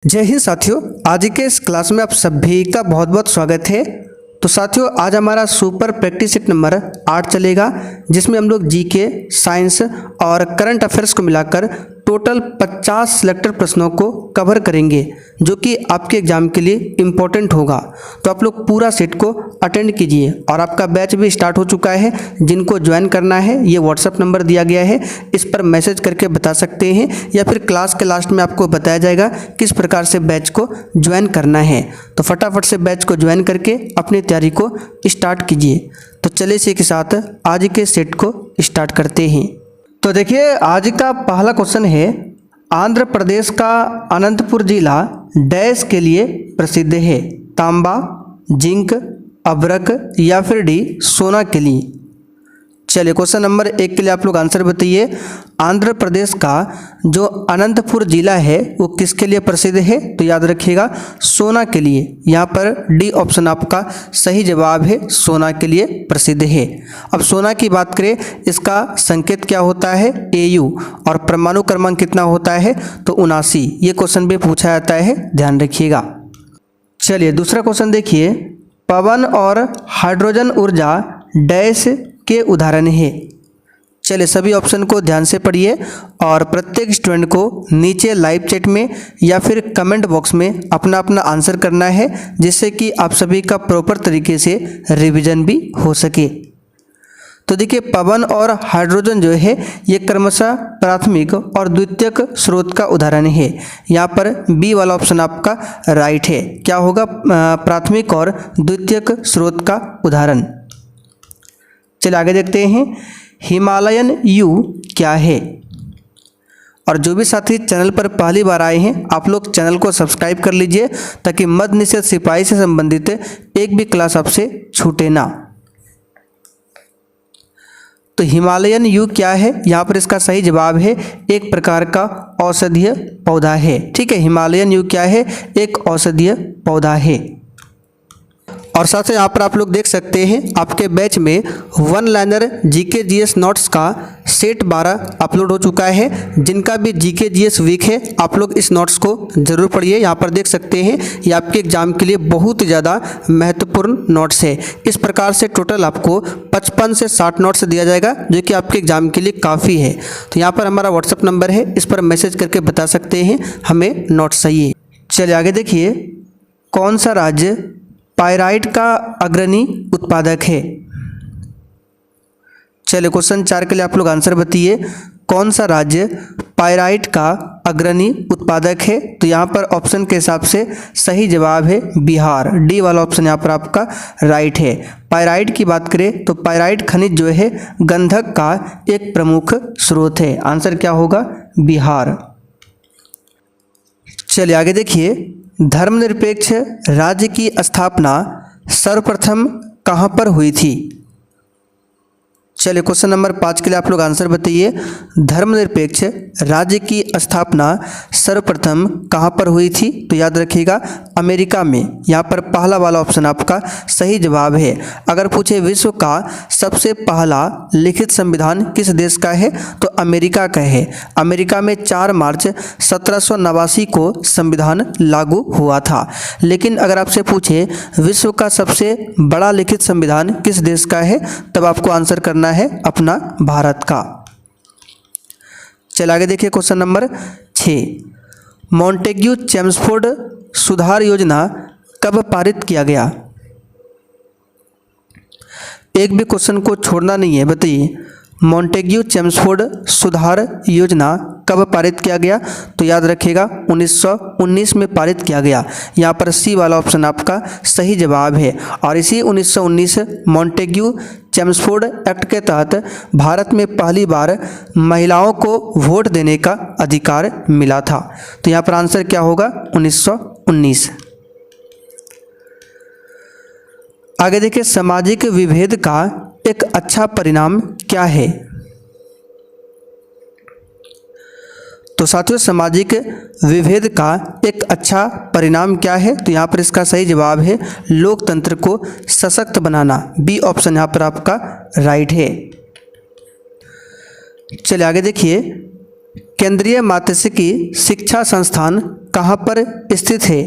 जय हिंद साथियों, आज के इस क्लास में आप सभी का बहुत बहुत स्वागत है। तो साथियों, आज हमारा सुपर प्रैक्टिस सेट नंबर 8 चलेगा, जिसमें हम लोग जीके, साइंस और करंट अफेयर्स को मिलाकर टोटल 50 सिलेक्टेड प्रश्नों को कवर करेंगे, जो कि आपके एग्जाम के लिए इम्पोर्टेंट होगा। तो आप लोग पूरा सेट को अटेंड कीजिए। और आपका बैच भी स्टार्ट हो चुका है। जिनको ज्वाइन करना है, ये व्हाट्सअप नंबर दिया गया है, इस पर मैसेज करके बता सकते हैं, या फिर क्लास के लास्ट में आपको बताया जाएगा किस प्रकार से बैच को ज्वाइन करना है। तो फटाफट से बैच को ज्वाइन करके अपनी तैयारी को स्टार्ट कीजिए। तो चलिए इसी के साथ आज के सेट को स्टार्ट करते हैं। तो देखिए, आज का पहला क्वेश्चन है, आंध्र प्रदेश का अनंतपुर जिला डैश के लिए प्रसिद्ध है? तांबा, जिंक, अभ्रक या फिर डी सोना के लिए। चलिए क्वेश्चन नंबर 1 के लिए आप लोग आंसर बताइए। आंध्र प्रदेश का जो अनंतपुर जिला है वो किसके लिए प्रसिद्ध है? तो याद रखिएगा, सोना के लिए। यहाँ पर डी ऑप्शन आपका सही जवाब है, सोना के लिए प्रसिद्ध है। अब सोना की बात करें, इसका संकेत क्या होता है? AU। और परमाणु क्रमांक कितना होता है? तो 79। ये क्वेश्चन भी पूछा जाता है, ध्यान रखिएगा। चलिए दूसरा क्वेश्चन देखिए, पवन और हाइड्रोजन ऊर्जा डैश के उदाहरण है। चलिए सभी ऑप्शन को ध्यान से पढ़िए और प्रत्येक स्टूडेंट को नीचे लाइव चैट में या फिर कमेंट बॉक्स में अपना अपना आंसर करना है, जिससे कि आप सभी का प्रॉपर तरीके से रिवीजन भी हो सके। तो देखिए, पवन और हाइड्रोजन जो है ये क्रमशः प्राथमिक और द्वितीयक स्रोत का उदाहरण है। यहाँ पर बी वाला ऑप्शन आपका राइट है। क्या होगा? प्राथमिक और द्वितीयक स्रोत का उदाहरण। चलिए आगे देखते हैं, हिमालयन यू क्या है? और जो भी साथी चैनल पर पहली बार आए हैं, आप लोग चैनल को सब्सक्राइब कर लीजिए, ताकि मद्य निषेध सिपाही से संबंधित एक भी क्लास आपसे छूटे ना। तो हिमालयन यू क्या है? यहाँ पर इसका सही जवाब है, एक प्रकार का औषधीय पौधा है। ठीक है, हिमालयन यू क्या है? एक औषधीय पौधा है। और साथ ही यहाँ पर आप लोग देख सकते हैं, आपके बैच में one liner GK GS notes का सेट 12 अपलोड हो चुका है। जिनका भी जीके जीएस वीक है, आप लोग इस नोट्स को जरूर पढ़िए। यहाँ पर देख सकते हैं, ये आपके एग्जाम के लिए बहुत ज़्यादा महत्वपूर्ण नोट्स है। इस प्रकार से टोटल आपको 55 से 60 नोट्स दिया जाएगा, जो कि आपके एग्जाम के लिए काफ़ी है। तो यहाँ पर हमारा व्हाट्सअप नंबर है, इस पर मैसेज करके बता सकते हैं हमें नोट्स चाहिए। चलिए आगे देखिए, कौन सा राज्य पाइराइट का अग्रणी उत्पादक है? चलिए क्वेश्चन 4 के लिए आप लोग आंसर बताइए, कौन सा राज्य पाइराइट का अग्रणी उत्पादक है? तो यहाँ पर ऑप्शन के हिसाब से सही जवाब है बिहार। डी वाला ऑप्शन यहाँ पर आपका राइट है। पाइराइट की बात करें तो पाइराइट खनिज जो है गंधक का एक प्रमुख स्रोत है। आंसर क्या होगा? बिहार। चलिए आगे देखिए, धर्मनिरपेक्ष राज्य की स्थापना सर्वप्रथम कहाँ पर हुई थी? चलिए क्वेश्चन नंबर 5 के लिए आप लोग आंसर बताइए, धर्मनिरपेक्ष राज्य की स्थापना सर्वप्रथम कहाँ पर हुई थी? तो याद रखिएगा, अमेरिका में। यहाँ पर पहला वाला ऑप्शन आपका सही जवाब है। अगर पूछे विश्व का सबसे पहला लिखित संविधान किस देश का है? तो अमेरिका का है। अमेरिका में 4 मार्च 1789 को संविधान लागू हुआ था। लेकिन अगर आपसे पूछे विश्व का सबसे बड़ा लिखित संविधान किस देश का है, तब आपको आंसर करना है अपना भारत का। चलिए आगे देखिए, क्वेश्चन नंबर 6, मॉन्टेग्यू चेम्सफोर्ड सुधार योजना कब पारित किया गया? एक भी क्वेश्चन को छोड़ना नहीं है, बताइए, मॉन्टेग्यू चेम्सफोर्ड सुधार योजना कब पारित किया गया? तो याद रखिएगा, 1919 में पारित किया गया। यहाँ पर सी वाला ऑप्शन आपका सही जवाब है। और इसी 1919 मॉन्टेग्यू चेम्सफोर्ड एक्ट के तहत भारत में पहली बार महिलाओं को वोट देने का अधिकार मिला था। तो यहाँ पर आंसर क्या होगा? 1919। आगे देखिए, सामाजिक विभेद का एक अच्छा परिणाम क्या है? तो साथियों, सामाजिक विभेद का एक अच्छा परिणाम क्या है? तो यहाँ पर इसका सही जवाब है लोकतंत्र को सशक्त बनाना। बी ऑप्शन यहाँ पर आपका राइट है। चलिए आगे देखिए, केंद्रीय मात्स्यिकी शिक्षा संस्थान कहाँ पर स्थित है?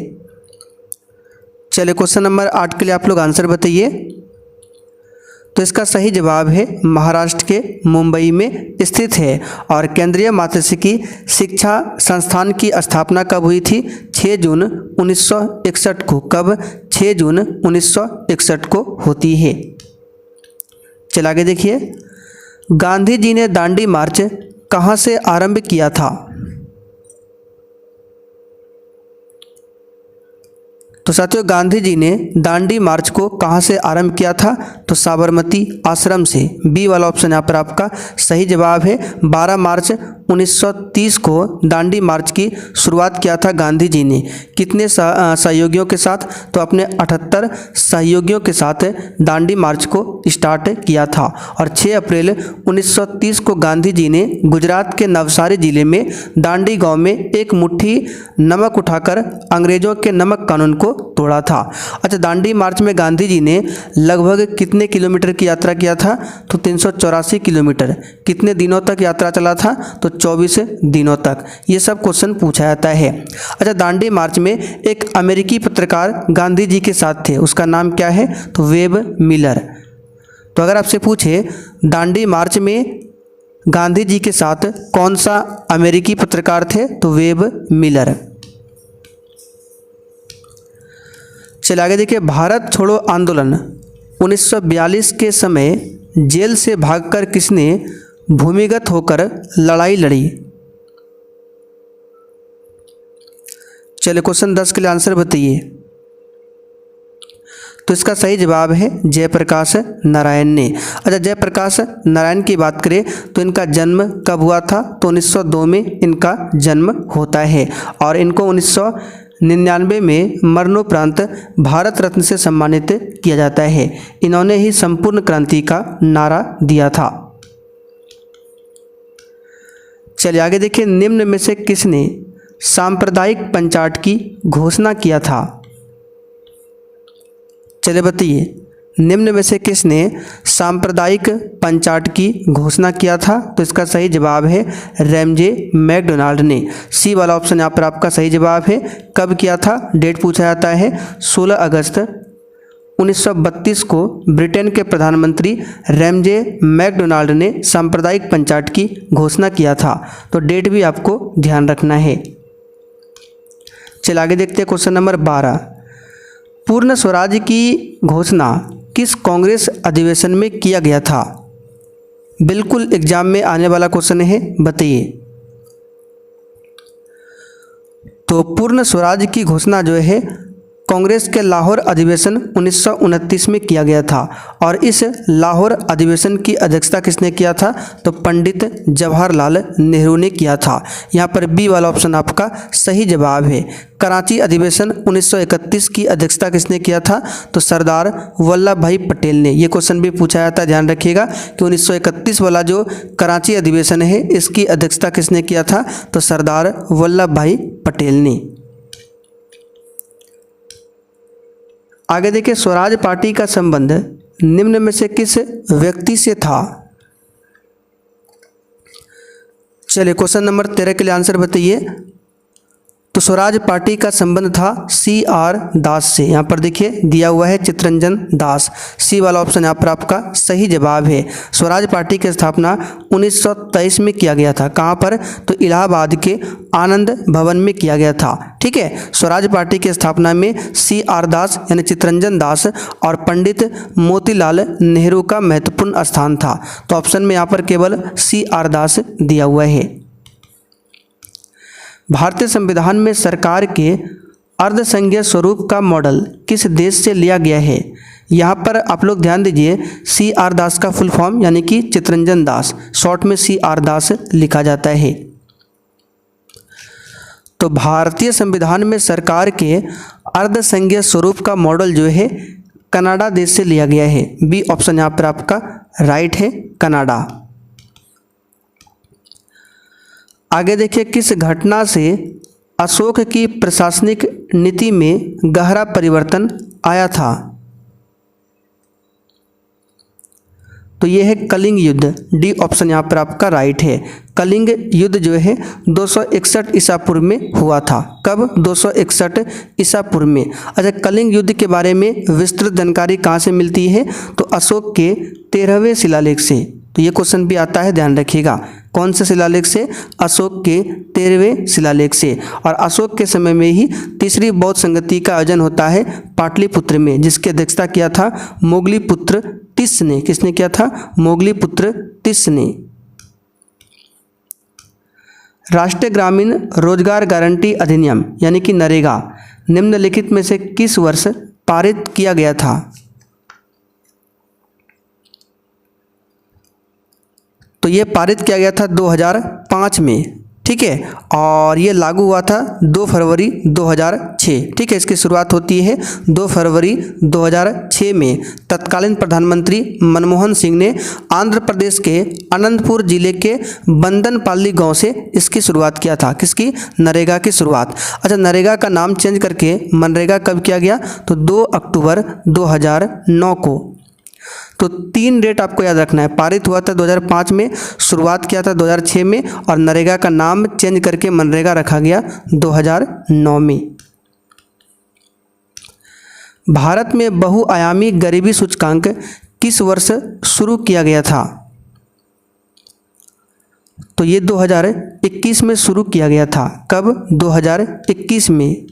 चलिए क्वेश्चन नंबर 8 के लिए आप लोग आंसर बताइए। तो इसका सही जवाब है महाराष्ट्र के मुंबई में स्थित है। और केंद्रीय मात्स्यिकी शिक्षा संस्थान की स्थापना कब हुई थी? 6 जून 1961 को। कब? 6 जून 1961 को होती है। चलिए आगे देखिए, गांधी जी ने दांडी मार्च कहाँ से आरंभ किया था? तो साथियों, गांधी जी ने दांडी मार्च को कहाँ से आरंभ किया था? तो साबरमती आश्रम से। बी वाला ऑप्शन यहाँ पर आपका सही जवाब है। 12 मार्च 1930 को दांडी मार्च की शुरुआत किया था गांधी जी ने। कितने सहयोगियों के साथ? तो अपने 78 सहयोगियों के साथ दांडी मार्च को स्टार्ट किया था। और 6 अप्रैल 1930 को गांधी जी ने गुजरात के नवसारी जिले में दांडी गांव में एक मुट्ठी नमक उठाकर अंग्रेजों के नमक कानून को तोड़ा था। अच्छा, दांडी मार्च में गांधी जी ने लगभग कितने किलोमीटर की यात्रा किया था? तो 384 किलोमीटर। कितने दिनों तक यात्रा चला था? तो 24 दिनों तक। ये सब क्वेश्चन पूछा जाता है। अच्छा, दांडी मार्च में एक अमेरिकी पत्रकार गांधी जी के साथ थे, उसका नाम क्या है? तो वेब मिलर। तो अगर आपसे पूछे दांडी मार्च में गांधी जी के साथ कौन सा अमेरिकी पत्रकार थे? तो वेब मिलर। चलिए आगे देखिए, भारत छोड़ो आंदोलन 1942 के समय जेल से भागकर किसने भूमिगत होकर लड़ाई लड़ी? चलिए क्वेश्चन 10 के लिए आंसर बताइए। तो इसका सही जवाब है जयप्रकाश नारायण ने। अच्छा, जयप्रकाश नारायण की बात करें तो इनका जन्म कब हुआ था? तो 1902 में इनका जन्म होता है। और इनको 1999 में मरणोपरांत भारत रत्न से सम्मानित किया जाता है। इन्होंने ही संपूर्ण क्रांति का नारा दिया था। चलिए आगे देखिए, निम्न में से किसने सांप्रदायिक पंचाट की घोषणा किया था? चलिए बताइए, निम्न में से किसने सांप्रदायिक पंचाट की घोषणा किया था? तो इसका सही जवाब है रैमजे मैकडोनाल्ड ने। सी वाला ऑप्शन यहाँ पर आपका सही जवाब है। कब किया था? डेट पूछा जाता है। 16 अगस्त 1932 को ब्रिटेन के प्रधानमंत्री रैमजे मैकडोनाल्ड ने सांप्रदायिक पंचाट की घोषणा किया था। तो डेट भी आपको ध्यान रखना है। चलिए आगे देखते हैं क्वेश्चन नंबर 12। पूर्ण स्वराज की घोषणा किस कांग्रेस अधिवेशन में किया गया था? बिल्कुल एग्जाम में आने वाला क्वेश्चन है, बताइए। तो पूर्ण स्वराज की घोषणा जो है कांग्रेस के लाहौर अधिवेशन 1929 में किया गया था। और इस लाहौर अधिवेशन की अध्यक्षता किसने किया था? तो पंडित जवाहरलाल नेहरू ने किया था। यहाँ पर बी वाला ऑप्शन आपका सही जवाब है। कराची अधिवेशन 1931 की अध्यक्षता किसने किया था? तो सरदार वल्लभ भाई पटेल ने। ये क्वेश्चन भी पूछा जाता है, ध्यान रखिएगा कि 1931 वाला जो कराची अधिवेशन है इसकी अध्यक्षता किसने किया था? तो सरदार वल्लभ भाई पटेल ने। आगे देखिए, स्वराज पार्टी का संबंध निम्न में से किस व्यक्ति से था? चलिए क्वेश्चन नंबर 13 के लिए आंसर बताइए। तो स्वराज पार्टी का संबंध था CR दास से। यहाँ पर देखिए दिया हुआ है चित्तरंजन दास। सी वाला ऑप्शन यहाँ पर आपका सही जवाब है। स्वराज पार्टी की स्थापना 1923 में किया गया था। कहाँ पर? तो इलाहाबाद के आनंद भवन में किया गया था। ठीक है, स्वराज पार्टी की स्थापना में CR दास यानी चित्तरंजन दास और पंडित मोतीलाल नेहरू का महत्वपूर्ण स्थान था। तो ऑप्शन में यहाँ पर केवल CR दास दिया हुआ है। भारतीय संविधान में सरकार के अर्धसंघीय स्वरूप का मॉडल किस देश से लिया गया है? यहाँ पर आप लोग ध्यान दीजिए, CR दास का फुल फॉर्म यानी कि चित्तरंजन दास, शॉर्ट में CR दास लिखा जाता है। तो भारतीय संविधान में सरकार के अर्धसंघीय स्वरूप का मॉडल जो है कनाडा देश से लिया गया है। बी ऑप्शन यहाँ पर आपका राइट है, कनाडा। आगे देखिए, किस घटना से अशोक की प्रशासनिक नीति में गहरा परिवर्तन आया था? तो ये है कलिंग युद्ध, डी ऑप्शन यहाँ पर आपका राइट है। कलिंग युद्ध जो है 261 ईसा पूर्व में हुआ था। कब? 261 ईसा पूर्व में। अच्छा, कलिंग युद्ध के बारे में विस्तृत जानकारी कहाँ से मिलती है? तो अशोक के 13वें शिलालेख से। तो ये क्वेश्चन भी आता है, ध्यान रखिएगा। कौन से शिलालेख से? अशोक के 13वें शिलालेख से। और अशोक के समय में ही तीसरी बौद्ध संगति का आयोजन होता है पाटलिपुत्र में, जिसकी अध्यक्षता किया था मोगलीपुत्र तिस्स ने। किसने किया था? मोगलीपुत्र तिस्स ने। राष्ट्रीय ग्रामीण रोजगार गारंटी अधिनियम यानी कि नरेगा निम्नलिखित में से किस वर्ष पारित किया गया था? तो ये पारित किया गया था 2005 में, ठीक है। और ये लागू हुआ था 2 फरवरी 2006, ठीक है। इसकी शुरुआत होती है 2 फरवरी 2006 में। तत्कालीन प्रधानमंत्री मनमोहन सिंह ने आंध्र प्रदेश के अनंतपुर जिले के बंदनपल्ली गांव से इसकी शुरुआत किया था। किसकी? नरेगा की शुरुआत। अच्छा, नरेगा का नाम चेंज करके मनरेगा कब किया गया? तो 2 अक्टूबर 2009 को। तो 3 डेट आपको याद रखना है। पारित हुआ था 2005 में, शुरुआत किया था 2006 में, और नरेगा का नाम चेंज करके मनरेगा रखा गया 2009 में। भारत में बहुआयामी गरीबी सूचकांक किस वर्ष शुरू किया गया था? तो ये 2021 में शुरू किया गया था। कब? 2021 में।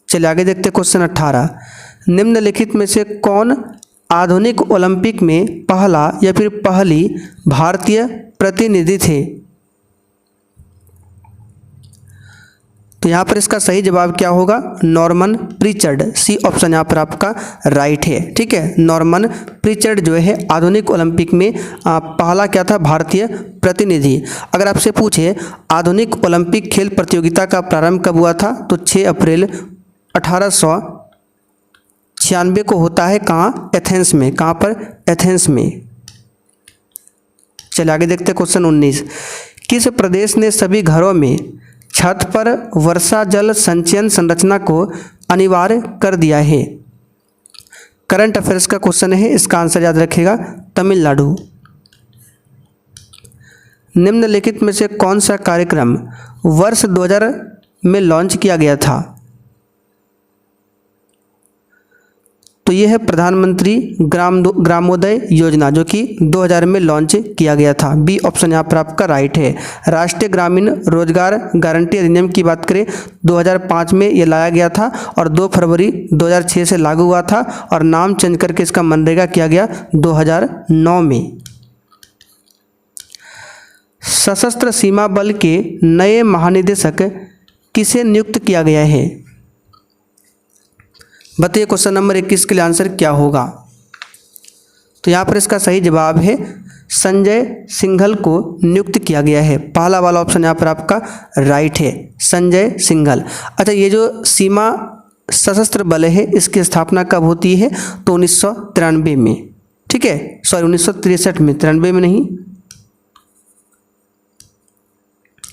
चलिए आगे देखते हैं क्वेश्चन 18। निम्नलिखित में से कौन आधुनिक ओलंपिक में पहला या फिर पहली भारतीय प्रतिनिधि थे? तो यहाँ पर इसका सही जवाब क्या होगा? नॉर्मन प्रीचर्ड। सी ऑप्शन यहाँ पर आपका राइट है, ठीक है। नॉर्मन प्रीचर्ड जो है आधुनिक ओलंपिक में पहला क्या था? भारतीय प्रतिनिधि। अगर आपसे पूछे आधुनिक ओलंपिक खेल प्रतियोगिता का प्रारंभ कब हुआ था? तो 6 अप्रैल 1896 को होता है। कहाँ? एथेंस में। कहाँ पर? एथेंस में। चलिए आगे देखते हैं क्वेश्चन 19। किस प्रदेश ने सभी घरों में छत पर वर्षा जल संचयन संरचना को अनिवार्य कर दिया है? करंट अफेयर्स का क्वेश्चन है, इसका आंसर याद रखिएगा, तमिलनाडु। निम्नलिखित में से कौन सा कार्यक्रम वर्ष 2000 में लॉन्च किया गया था? तो ये है प्रधानमंत्री ग्रामोदय योजना, जो कि 2000 में लॉन्च किया गया था। बी ऑप्शन यहाँ पर आपका राइट है। राष्ट्रीय ग्रामीण रोजगार गारंटी अधिनियम की बात करें 2005 में ये लाया गया था और 2 फरवरी 2006 से लागू हुआ था, और नाम चेंज करके इसका मनरेगा किया गया 2009 में। सशस्त्र सीमा बल के नए महानिदेशक किसे नियुक्त किया गया है? बताइए क्वेश्चन नंबर 21 के लिए आंसर क्या होगा? तो यहाँ पर इसका सही जवाब है संजय सिंघल को नियुक्त किया गया है। पहला वाला ऑप्शन यहाँ पर आपका राइट है, संजय सिंघल। अच्छा, ये जो सीमा सशस्त्र बल है इसकी स्थापना कब होती है? तो 1993 में, ठीक है। सॉरी 1963 में, 93 में नहीं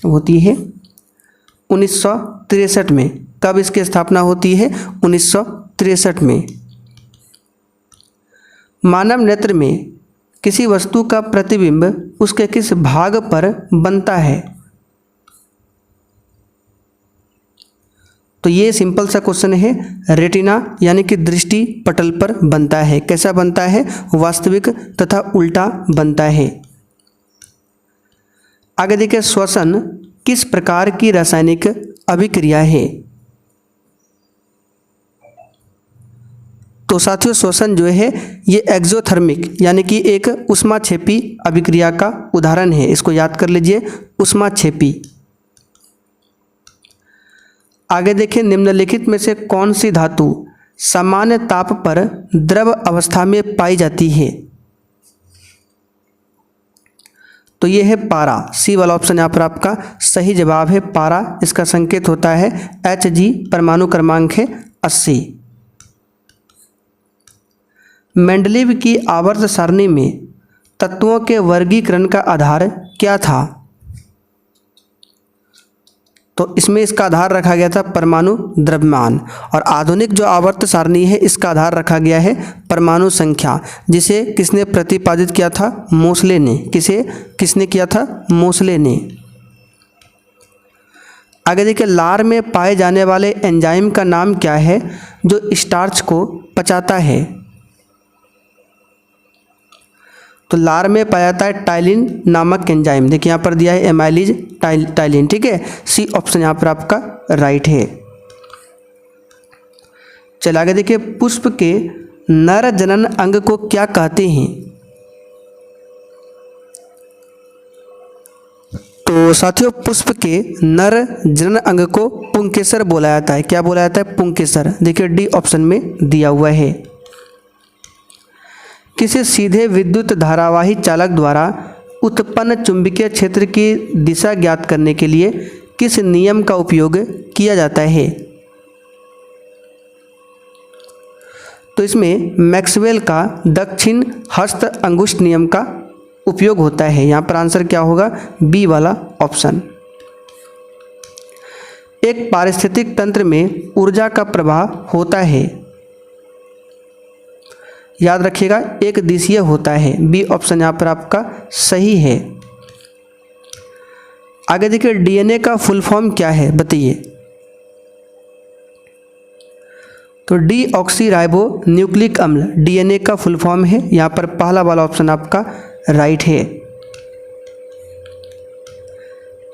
होती है, 1963 में। कब इसकी स्थापना होती है? 1963 में। मानव नेत्र में किसी वस्तु का प्रतिबिंब उसके किस भाग पर बनता है? तो ये सिंपल सा क्वेश्चन है, रेटिना यानी कि दृष्टि पटल पर बनता है। कैसा बनता है? वास्तविक तथा उल्टा बनता है। आगे देखिए, श्वसन किस प्रकार की रासायनिक अभिक्रिया है? तो साथियों, श्वसन जो है ये एक्सोथर्मिक यानी कि एक ऊष्माक्षेपी अभिक्रिया का उदाहरण है। इसको याद कर लीजिए, ऊष्माक्षेपी। आगे देखिए, निम्नलिखित में से कौन सी धातु सामान्य ताप पर द्रव अवस्था में पाई जाती है? तो ये है पारा। सी वाला ऑप्शन यहाँ पर आपका सही जवाब है, पारा। इसका संकेत होता है Hg, परमाणु क्रमांक है 80। मेंडलीव की आवर्त सारणी में तत्वों के वर्गीकरण का आधार क्या था? तो इसमें इसका आधार रखा गया था परमाणु द्रव्यमान, और आधुनिक जो आवर्त सारणी है इसका आधार रखा गया है परमाणु संख्या, जिसे किसने प्रतिपादित किया था? मोसले ने। किसने किया था? मोसले ने। आगे देखिए, लार में पाए जाने वाले एंजाइम का नाम क्या है जो स्टार्च को पचाता है? तो लार में पाया जाता है टाइलिन नामक एंजाइम। देखिए यहाँ पर दिया है एमाइलिज टाइलिन, ठीक है। सी ऑप्शन यहाँ पर आपका राइट है। चलिए आगे देखिए, पुष्प के नर जनन अंग को क्या कहते हैं? तो साथियों, पुष्प के नर जनन अंग को पुंकेसर बोला जाता है। क्या बोला जाता है? पुंकेसर। देखिए डी ऑप्शन में दिया हुआ है। किसी सीधे विद्युत धारावाही चालक द्वारा उत्पन्न चुंबकीय क्षेत्र की दिशा ज्ञात करने के लिए किस नियम का उपयोग किया जाता है? तो इसमें मैक्सवेल का दक्षिण हस्त अंगुष्ठ नियम का उपयोग होता है। यहाँ पर आंसर क्या होगा? बी वाला ऑप्शन। एक पारिस्थितिक तंत्र में ऊर्जा का प्रवाह होता है, याद रखिएगा एक दिशीय होता है। बी ऑप्शन यहाँ पर आपका सही है। आगे देखिए, डीएनए का फुल फॉर्म क्या है बताइए? तो डीऑक्सीराइबो न्यूक्लिक अम्ल डीएनए का फुल फॉर्म है। यहाँ पर पहला वाला ऑप्शन आपका राइट है।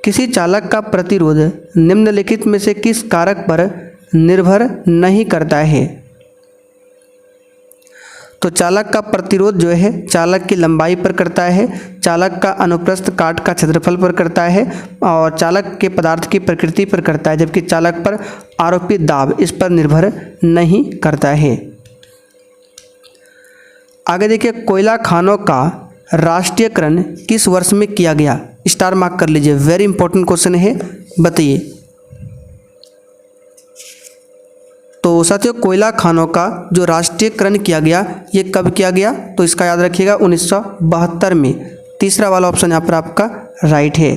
किसी चालक का प्रतिरोध निम्नलिखित में से किस कारक पर निर्भर नहीं करता है? तो चालक का प्रतिरोध जो है चालक की लंबाई पर करता है, चालक का अनुप्रस्थ काट का क्षेत्रफल पर करता है, और चालक के पदार्थ की प्रकृति पर करता है, जबकि चालक पर आरोपित दाब इस पर निर्भर नहीं करता है। आगे देखिए, कोयला खानों का राष्ट्रीयकरण किस वर्ष में किया गया? स्टार मार्क कर लीजिए, वेरी इंपॉर्टेंट क्वेश्चन है, बताइए। तो साथियों, कोयला खानों का जो राष्ट्रीयकरण किया गया ये कब किया गया? तो इसका याद रखिएगा 1972 में। तीसरा वाला ऑप्शन यहाँ पर आपका राइट है।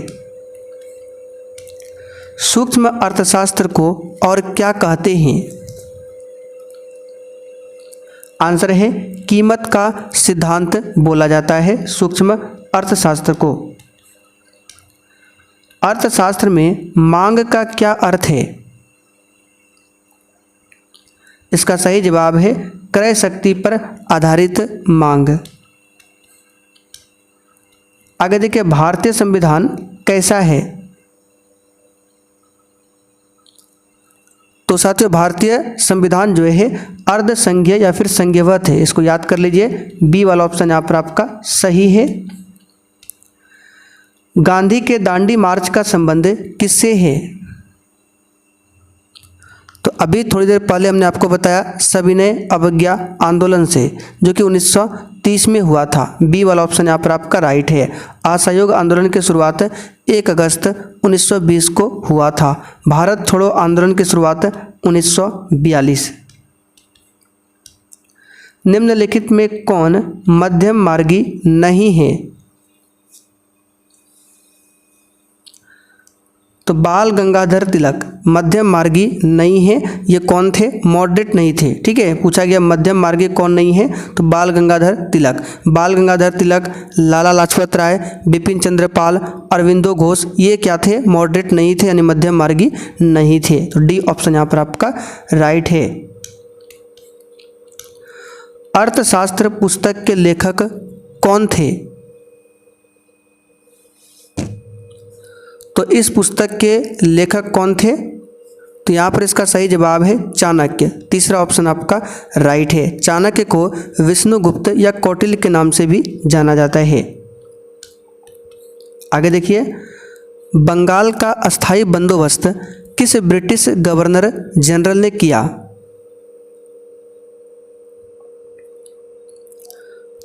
सूक्ष्म अर्थशास्त्र को और क्या कहते हैं? आंसर है कीमत का सिद्धांत बोला जाता है सूक्ष्म अर्थशास्त्र को। अर्थशास्त्र में मांग का क्या अर्थ है? इसका सही जवाब है क्रय शक्ति पर आधारित मांग। आगे देखिए, भारतीय संविधान कैसा है? तो साथियों, भारतीय संविधान जो है अर्ध संघीय या फिर संघीयवत है। इसको याद कर लीजिए, बी वाला ऑप्शन यहाँ पर आपका सही है। गांधी के दांडी मार्च का संबंध किससे है? तो अभी थोड़ी देर पहले हमने आपको बताया सविनय अवज्ञा आंदोलन से, जो कि 1930 में हुआ था। बी वाला ऑप्शन यहाँ पर आपका राइट है। असहयोग आंदोलन की शुरुआत 1 अगस्त 1920 को हुआ था। भारत छोड़ो आंदोलन की शुरुआत 1942। निम्नलिखित में कौन मध्यम मार्गी नहीं है? तो बाल गंगाधर तिलक मध्यम मार्गी नहीं है। ये कौन थे? मॉडरेट नहीं थे, ठीक है। पूछा गया मध्यम मार्गी कौन नहीं है, तो बाल गंगाधर तिलक। बाल गंगाधर तिलक, लाला लाजपत राय, बिपिन चंद्र पाल, अरविंदो घोष, ये क्या थे? मॉडरेट नहीं थे, यानी मध्यम मार्गी नहीं थे। तो डी ऑप्शन यहाँ पर आपका राइट है। अर्थशास्त्र पुस्तक के लेखक कौन थे? तो इस पुस्तक के लेखक कौन थे? तो यहाँ पर इसका सही जवाब है चाणक्य। तीसरा ऑप्शन आपका राइट है। चाणक्य को विष्णुगुप्त या कौटिल्य के नाम से भी जाना जाता है। आगे देखिए, बंगाल का अस्थायी बंदोबस्त किस ब्रिटिश गवर्नर जनरल ने किया?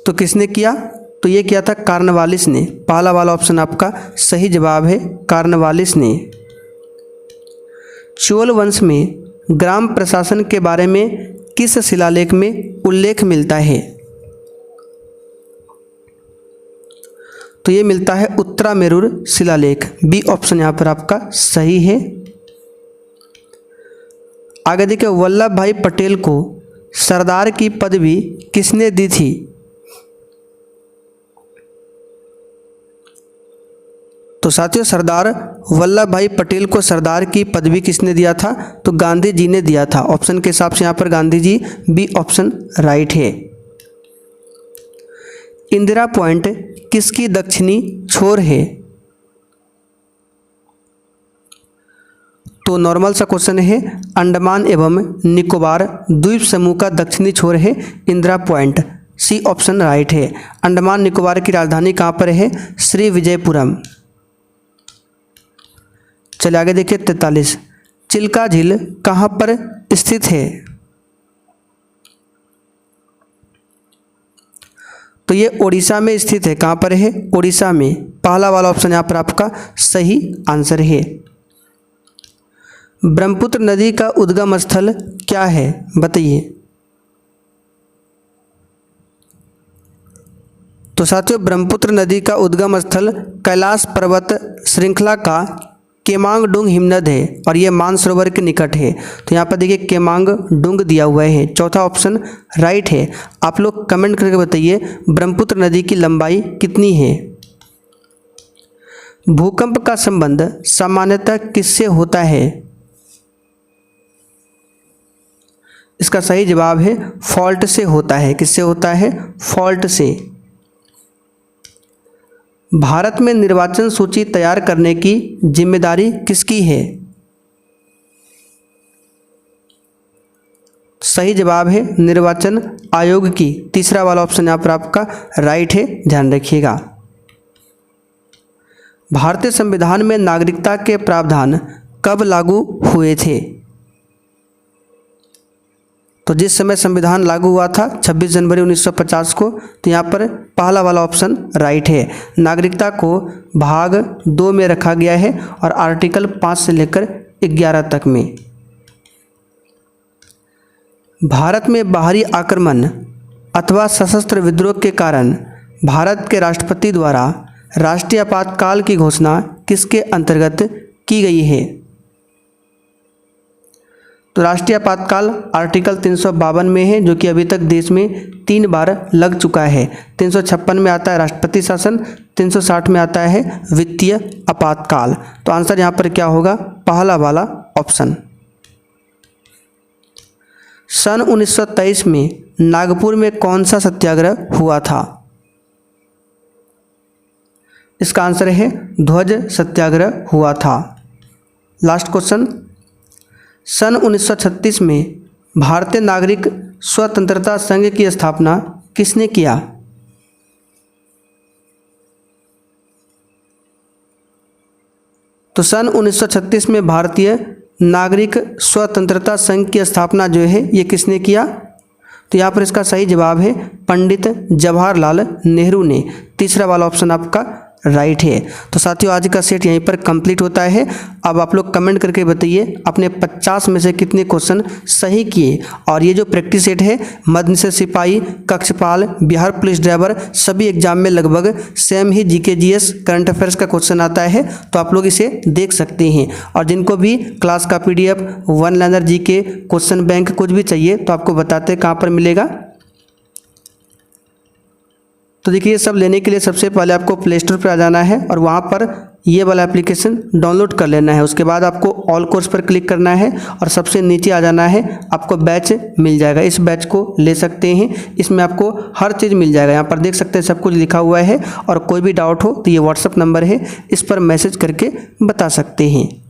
तो किसने किया? तो ये किया था कार्नवालिस ने। पहला वाला ऑप्शन आपका सही जवाब है, कार्नवालिस ने। चोल वंश में ग्राम प्रशासन के बारे में किस शिलालेख में उल्लेख मिलता है? तो ये मिलता है उत्तरामेरुर शिलालेख। बी ऑप्शन यहाँ पर आपका सही है। आगे देखिए, वल्लभ भाई पटेल को सरदार की पदवी किसने दी थी? तो साथियों, सरदार वल्लभ भाई पटेल को सरदार की पदवी किसने दिया था? तो गांधी जी ने दिया था। ऑप्शन के हिसाब से यहाँ पर Gandhi ji, B option right है। इंदिरा पॉइंट किसकी दक्षिणी छोर है? तो नॉर्मल सा क्वेश्चन है। अंडमान एवं निकोबार द्वीप समूह का दक्षिणी छोर है Indira Point, C option right है। अंडमान निकोबार की राजधानी कहाँ पर है? श्री विजयपुरम। चलिए आगे देखिए 43, चिल्का झील कहाँ पर स्थित है? तो ये उड़ीसा में स्थित है। कहाँ पर है? उड़ीसा में। पहला वाला ऑप्शन यहाँ पर आपका सही आंसर है। ब्रह्मपुत्र नदी का उद्गम स्थल क्या है, बताइए। तो साथियों, ब्रह्मपुत्र नदी का उद्गम स्थल कैलाश पर्वत श्रृंखला का केमांगडुंग हिमनद है और ये मानसरोवर के निकट है। तो यहाँ पर देखिए केमांगडुंग दिया हुआ है, चौथा ऑप्शन राइट है। आप लोग कमेंट करके बताइए ब्रह्मपुत्र नदी की लंबाई कितनी है। भूकंप का संबंध सामान्यतः किससे होता है? इसका सही जवाब है फॉल्ट से होता है। किससे होता है? फॉल्ट से। भारत में निर्वाचन सूची तैयार करने की जिम्मेदारी किसकी है? सही जवाब है निर्वाचन आयोग की। तीसरा वाला ऑप्शन यहाँ पर आपका राइट है, ध्यान रखिएगा। भारतीय संविधान में नागरिकता के प्रावधान कब लागू हुए थे? तो जिस समय संविधान लागू हुआ था 26 जनवरी 1950 को, तो यहाँ पर पहला वाला ऑप्शन राइट है। नागरिकता को भाग 2 में रखा गया है और आर्टिकल 5 से लेकर 11 तक में। भारत में बाहरी आक्रमण अथवा सशस्त्र विद्रोह के कारण भारत के राष्ट्रपति द्वारा राष्ट्रीय आपातकाल की घोषणा किसके अंतर्गत की गई है? तो राष्ट्रीय आपातकाल आर्टिकल 352 में है, जो कि अभी तक देश में 3 बार लग चुका है। 356 में आता है राष्ट्रपति शासन, 360 में आता है वित्तीय आपातकाल। तो आंसर यहाँ पर क्या होगा? पहला वाला ऑप्शन। सन 1923 में नागपुर में कौन सा सत्याग्रह हुआ था? इसका आंसर है ध्वज सत्याग्रह हुआ था। लास्ट क्वेश्चन, सन 1936 में भारतीय नागरिक स्वतंत्रता संघ की स्थापना किसने किया? तो सन 1936 में भारतीय नागरिक स्वतंत्रता संघ की स्थापना जो है ये किसने किया? तो यहाँ पर इसका सही जवाब है पंडित जवाहरलाल नेहरू ने। तीसरा वाला ऑप्शन आपका राइट है। तो साथियों, आज का सेट यहीं पर कंप्लीट होता है। अब आप लोग कमेंट करके बताइए अपने 50 में से कितने क्वेश्चन सही किए। और ये जो प्रैक्टिस सेट है मध्य निषेध सिपाही, कक्षपाल, बिहार पुलिस ड्राइवर सभी एग्जाम में लगभग सेम ही जीके जीएस करंट अफेयर्स का क्वेश्चन आता है, तो आप लोग इसे देख सकते हैं। और जिनको भी क्लास का PDF, one liner GK, question bank कुछ भी चाहिए तो आपको बताते हैं कहाँ पर मिलेगा। तो देखिए, ये सब लेने के लिए सबसे पहले आपको प्ले स्टोर पर आ जाना है और वहाँ पर ये वाला एप्लीकेशन डाउनलोड कर लेना है। उसके बाद आपको ऑल कोर्स पर क्लिक करना है और सबसे नीचे आ जाना है, आपको बैच मिल जाएगा। इस बैच को ले सकते हैं, इसमें आपको हर चीज़ मिल जाएगा। यहाँ पर देख सकते हैं सब कुछ लिखा हुआ है। और कोई भी डाउट हो तो ये व्हाट्सअप नंबर है, इस पर मैसेज करके बता सकते हैं।